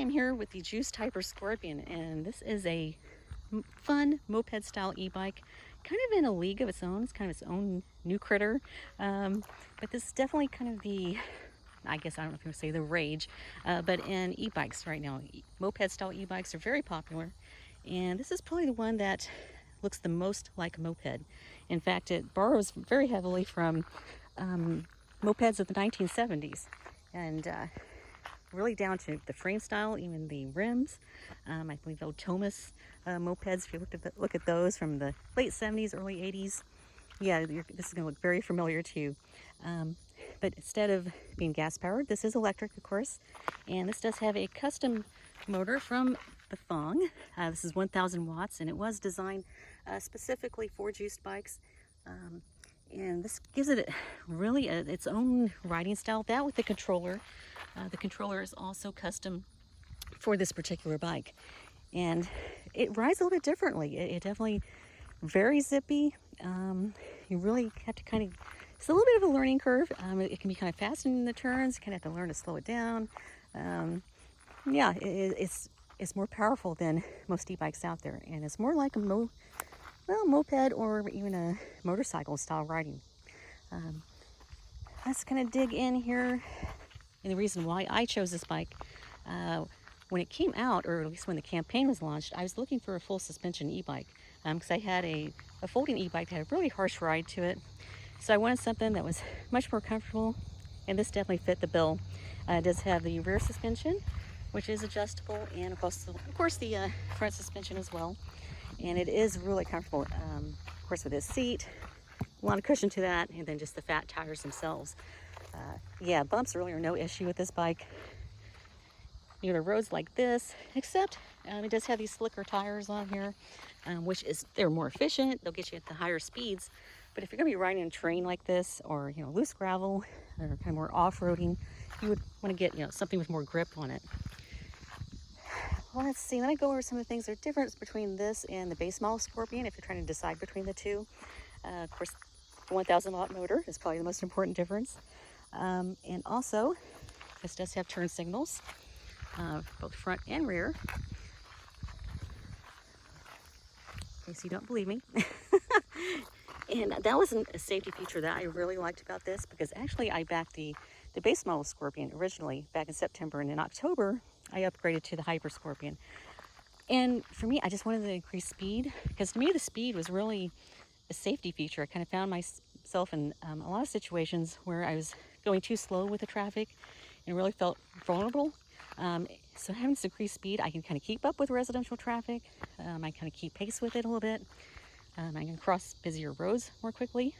am here with the Juiced HyperScorpion, and this is a fun moped style e-bike, kind of in a league of its own. It's kind of its own new critter, but this is definitely kind of the, I guess I don't know if you would say the rage, but in e-bikes right now. Moped style e-bikes are very popular, and this is probably the one that looks the most like a moped. In fact, it borrows very heavily from mopeds of the 1970s, and really down to the frame style, even the rims. I believe old Thomas mopeds, if you look at those from the late 70s, early 80s, yeah, this is going to look very familiar to you. But instead of being gas powered, this is electric, of course, and this does have a custom motor from the Thong. This is 1,000 watts, and it was designed specifically for juiced bikes. And this gives it really its own riding style. That with the controller. The controller is also custom for this particular bike, and it rides a little bit differently. It definitely very zippy. You really have to kind of, it's a little bit of a learning curve. It can be kind of fast in the turns. You kind of have to learn to slow it down. Yeah, it's more powerful than most e-bikes out there, and it's more like a moped or even a motorcycle style riding. Let's kind of dig in here. And the reason why I chose this bike, when it came out, or at least when the campaign was launched, I was looking for a full suspension e-bike, because I had a folding e-bike that had a really harsh ride to it. So I wanted something that was much more comfortable, and this definitely fit the bill. It does have the rear suspension, which is adjustable, and of course the front suspension as well. And it is really comfortable, of course, with this seat, a lot of cushion to that, and then just the fat tires themselves. Yeah, bumps really are no issue with this bike. You know, the roads like this, except it does have these slicker tires on here, which is, they're more efficient. They'll get you at the higher speeds. But if you're going to be riding in terrain like this, or loose gravel, or kind of more off-roading, you would want to get something with more grip on it. Well, let's see. Let me go over some of the things that are different between this and the base model Scorpion. If you're trying to decide between the two, of course, the 1,000 watt motor is probably the most important difference. And also, this does have turn signals, both front and rear. In case you don't believe me. And that was a safety feature that I really liked about this, because actually I backed the base model Scorpion originally back in September, and in October I upgraded to the HyperScorpion. And for me, I just wanted to increase speed, because to me the speed was really a safety feature. I kind of found myself in a lot of situations where I was going too slow with the traffic and really felt vulnerable. So having this increased speed, I can kind of keep up with residential traffic. I kind of keep pace with it a little bit. I can cross busier roads more quickly.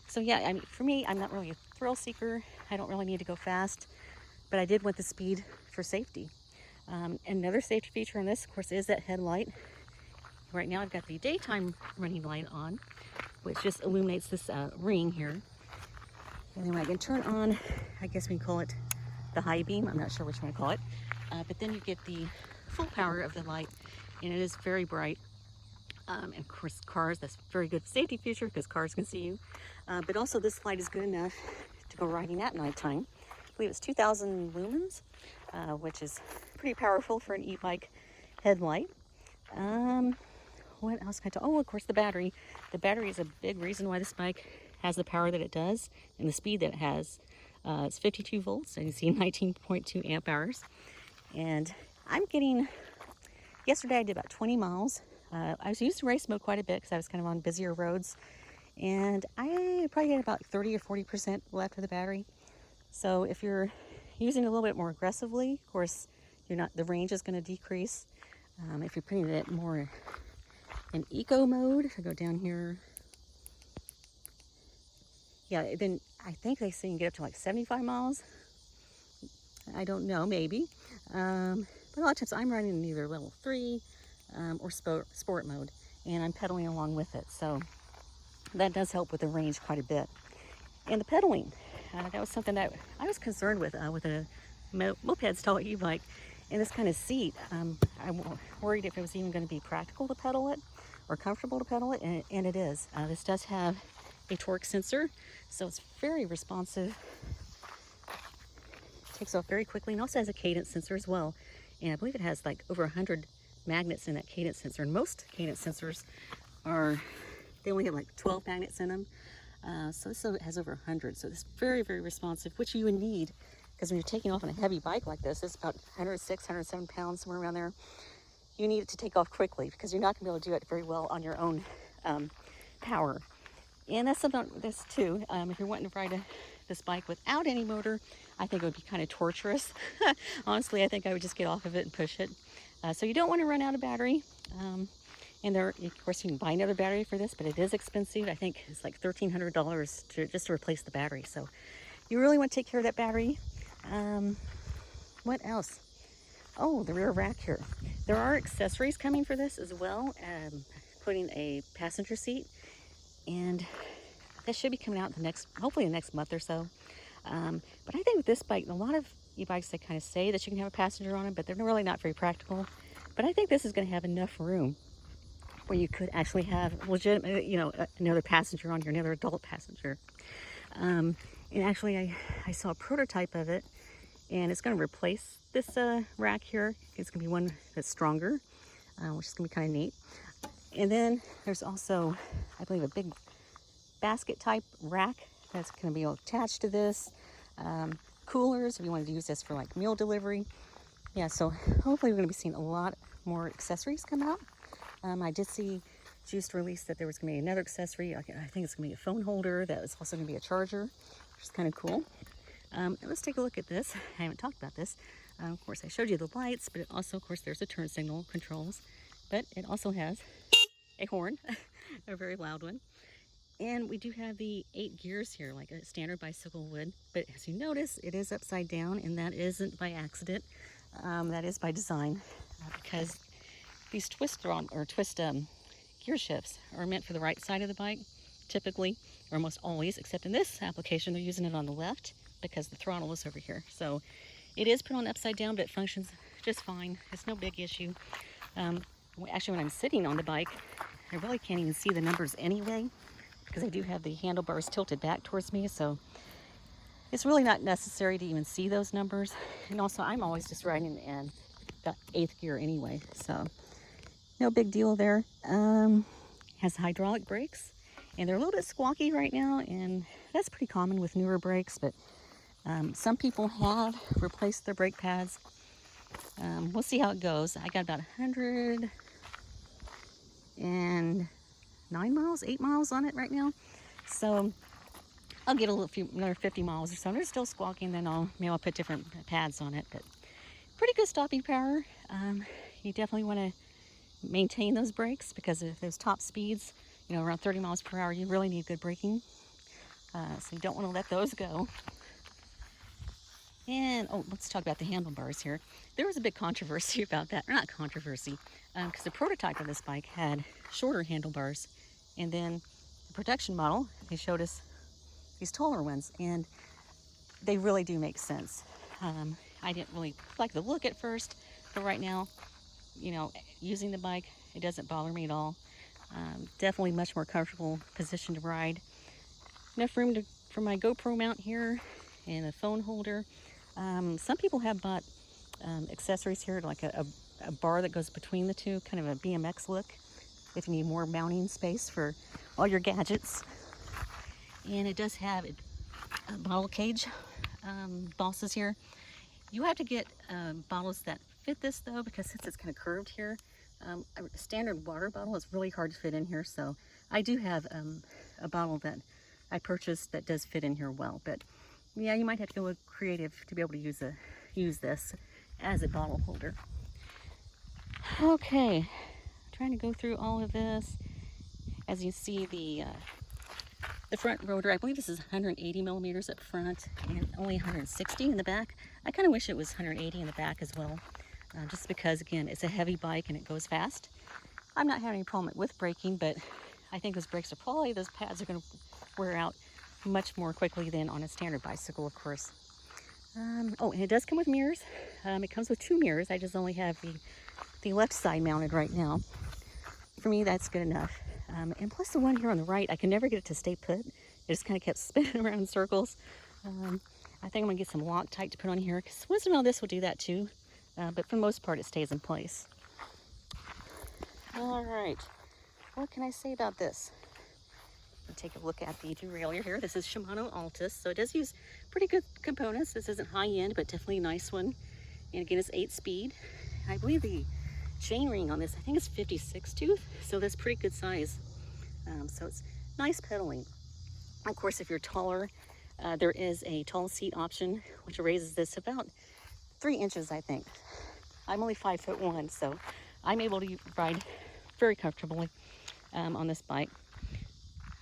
So yeah, I mean, for me, I'm not really a thrill seeker. I don't really need to go fast, but I did want the speed for safety. Another safety feature on this, of course, is that headlight. Right now I've got the daytime running light on, which just illuminates this ring here. And then when I can turn on, I guess we can call it the high beam. I'm not sure which one to call it. But then you get the full power of the light, and it is very bright. And of course, cars, that's a very good safety feature because cars can see you. But also this light is good enough to go riding at nighttime. I believe it's 2,000 lumens, which is pretty powerful for an e-bike headlight. What else can I tell? Oh, of course, the battery. The battery is a big reason why this bike has the power that it does and the speed that it has. It's 52 volts, and you see 19.2 amp hours. And I'm getting, yesterday I did about 20 miles. I was used to race mode quite a bit because I was kind of on busier roads. And I probably had about 30 or 40% left of the battery. So if you're using it a little bit more aggressively, of course, the range is going to decrease. If you're putting it more in eco mode, if I go down here, yeah, then I think they say you can get up to like 75 miles. I don't know, maybe. But a lot of times I'm riding in either level 3 or sport mode, and I'm pedaling along with it. So that does help with the range quite a bit. And the pedaling, that was something that I was concerned with a moped style e-bike. And this kind of seat, I'm worried if it was even going to be practical to pedal it or comfortable to pedal it, and it is. This does have a torque sensor, so it's very responsive takes off very quickly, and also has a cadence sensor as well. And I believe it has like over 100 magnets in that cadence sensor, and most cadence sensors they only have like 12 magnets in them. So it has over 100, so it's very, very responsive, which you would need, because when you're taking off on a heavy bike like this, it's about 106, 107 pounds, somewhere around there. You need it to take off quickly, because you're not going to be able to do it very well on your own power. And that's about this too. If you're wanting to ride this bike without any motor, I think it would be kind of torturous. Honestly, I think I would just get off of it and push it. So you don't want to run out of battery. And there, of course, you can buy another battery for this, but it is expensive. I think it's like $1,300 just to replace the battery. So you really want to take care of that battery. What else? Oh, the rear rack here. There are accessories coming for this as well, including a passenger seat. And that should be coming out hopefully the next month or so. But I think with this bike, a lot of e-bikes, they kind of say that you can have a passenger on it, but they're really not very practical. But I think this is going to have enough room where you could actually have legitimate, another passenger on here, another adult passenger. And actually, I saw a prototype of it, and it's going to replace this rack here. It's going to be one that's stronger, which is going to be kind of neat. And then there's also, I believe, a big basket type rack that's going to be attached to this. Coolers, if you wanted to use this for like meal delivery. Yeah, so hopefully we're going to be seeing a lot more accessories come out. I did see Juiced release that there was going to be another accessory. I think it's going to be a phone holder that is also going to be a charger, which is kind of cool. Let's take a look at this. I haven't talked about this. Of course, I showed you the lights, but it also, of course, there's a turn signal controls. But it also has a horn, a very loud one. And we do have the 8 gears here, like a standard bicycle would. But as you notice, it is upside down, and that isn't by accident. That is by design, because these twist gear shifts are meant for the right side of the bike, typically, or almost always, except in this application, they're using it on the left because the throttle is over here. So it is put on upside down, but it functions just fine. It's no big issue. Actually, when I'm sitting on the bike, I really can't even see the numbers anyway, because I do have the handlebars tilted back towards me, so it's really not necessary to even see those numbers. And also, I'm always just riding in the 8th gear anyway, so no big deal there. Has hydraulic brakes, and they're a little bit squawky right now, and that's pretty common with newer brakes, but some people have replaced their brake pads. We'll see how it goes. I got about 109 miles, 8 miles on it right now, so I'll get another 50 miles or so. They're still squawking, then maybe I'll put different pads on it, but pretty good stopping power. You definitely want to maintain those brakes, because if those top speeds, around 30 miles per hour, you really need good braking. So you don't want to let those go. And, let's talk about the handlebars here. There was a big controversy about that. Or not controversy, because the prototype of this bike had shorter handlebars. And then the production model, they showed us these taller ones. And they really do make sense. I didn't really like the look at first, but right now, using the bike, it doesn't bother me at all. Definitely much more comfortable position to ride. Enough room for my GoPro mount here and a phone holder. Some people have bought accessories here, like a bar that goes between the two, kind of a BMX look, if you need more mounting space for all your gadgets. And it does have a bottle cage bosses here. You have to get bottles that fit this though, because since it's kind of curved here, a standard water bottle is really hard to fit in here. So I do have a bottle that I purchased that does fit in here well, but yeah, you might have to go creative to be able to use this as a bottle holder. Okay, trying to go through all of this. As you see, the front rotor, I believe this is 180 millimeters up front and only 160 in the back. I kind of wish it was 180 in the back as well, just because, again, it's a heavy bike and it goes fast. I'm not having any problem with braking, but I think those pads are going to wear out much more quickly than on a standard bicycle, of course. And it does come with mirrors. It comes with 2 mirrors. I just only have the left side mounted right now. For me, that's good enough. And plus the one here on the right, I can never get it to stay put. It just kind of kept spinning around in circles. I think I'm gonna get some Loctite to put on here because once in a while this will do that too, but for the most part it stays in place. All right, what can I say about this? Take a look at the derailleur here. This is Shimano Altus, so it does use pretty good components. This isn't high end, but definitely a nice one. And again, it's 8-speed. I believe the chain ring on this, I think it's 56 tooth, so that's pretty good size. So it's nice pedaling. Of course, if you're taller, there is a tall seat option, which raises this about 3 inches, I think. I'm only 5'1", so I'm able to ride very comfortably on this bike.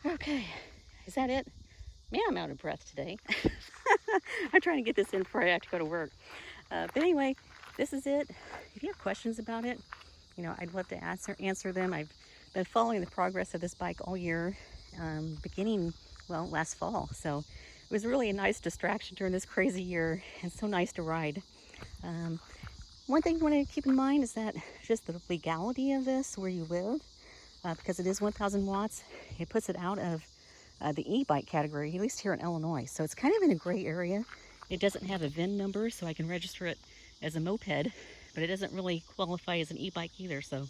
Okay, is that it? Man, I'm out of breath today. I'm trying to get this in before I have to go to work. But anyway, this is it. If you have questions about it, you know, I'd love to answer them. I've been following the progress of this bike all year, beginning, well, last fall. So it was really a nice distraction during this crazy year and so nice to ride. One thing you want to keep in mind is that just the legality of this, where you live, because it is 1,000 watts, it puts it out of the e-bike category, at least here in Illinois. So it's kind of in a gray area. It doesn't have a VIN number, so I can register it as a moped, but it doesn't really qualify as an e-bike either. So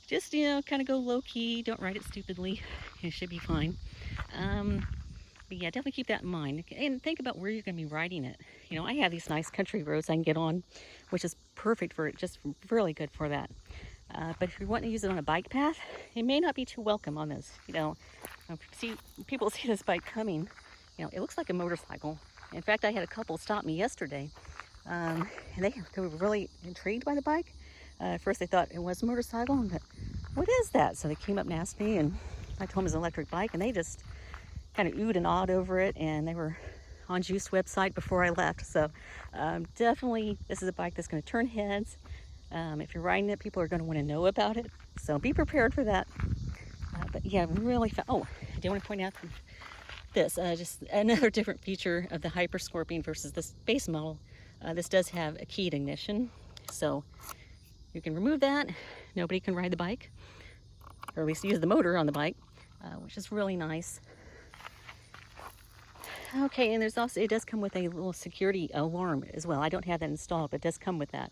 just, you know, kind of go low-key, don't ride it stupidly. It should be fine. But yeah, definitely keep that in mind. And think about where you're going to be riding it. You know, I have these nice country roads I can get on, which is perfect for it, just really good for that. But if you want to use it on a bike path, it may not be too welcome on this. You know, people see this bike coming, you know, it looks like a motorcycle. In fact, I had a couple stop me yesterday, and they were really intrigued by the bike. At first they thought it was a motorcycle, and thought, what is that? So they came up and asked me, and I told them it was an electric bike, and they just kind of oohed and awed over it, and they were on Juiced website before I left. So definitely, this is a bike that's going to turn heads. If you're riding it, people are going to want to know about it, so be prepared for that. But yeah, really oh, I do want to point out this, just another different feature of the HyperScorpion versus this base model. This does have a keyed ignition, so you can remove that. Nobody can ride the bike, or at least use the motor on the bike, which is really nice. Okay, and there's also, it does come with a little security alarm as well. I don't have that installed, but it does come with that.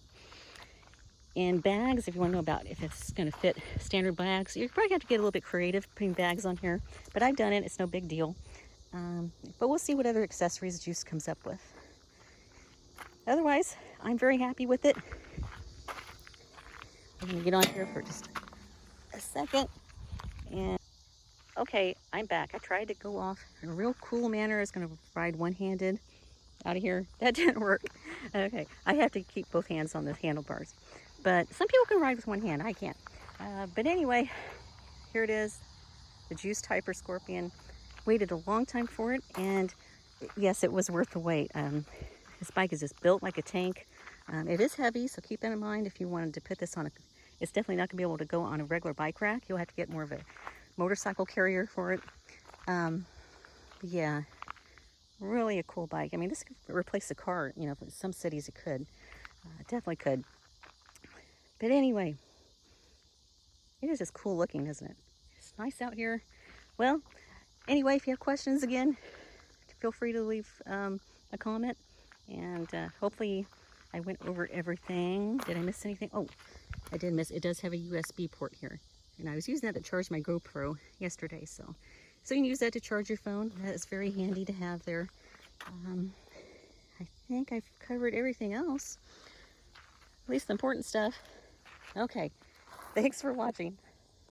And bags, if you want to know about if it's going to fit standard bags, you probably have to get a little bit creative putting bags on here. But I've done it, it's no big deal. But we'll see what other accessories Juice comes up with. Otherwise, I'm very happy with it. I'm going to get on here for just a second. And okay, I'm back. I tried to go off in a real cool manner. I was going to ride one-handed out of here. That didn't work. Okay, I have to keep both hands on the handlebars. But some people can ride with one hand. I can't. But anyway, here it is, the Juiced HyperScorpion. Waited a long time for it, and yes, it was worth the wait. This bike is just built like a tank. It is heavy, so keep that in mind if you wanted to put this on a... It's definitely not going to be able to go on a regular bike rack. You'll have to get more of a motorcycle carrier for it. Yeah, really a cool bike. I mean, this could replace the car. You know, in some cities it could. Definitely could. But anyway, it is just cool looking, isn't it? It's nice out here. Well, anyway, if you have questions, again, feel free to leave a comment. And hopefully I went over everything. Did I miss anything? Oh, I did miss. It does have a USB port here. And I was using that to charge my GoPro yesterday. So you can use that to charge your phone. That is very handy to have there. I think I've covered everything else. At least the important stuff. Okay, thanks for watching.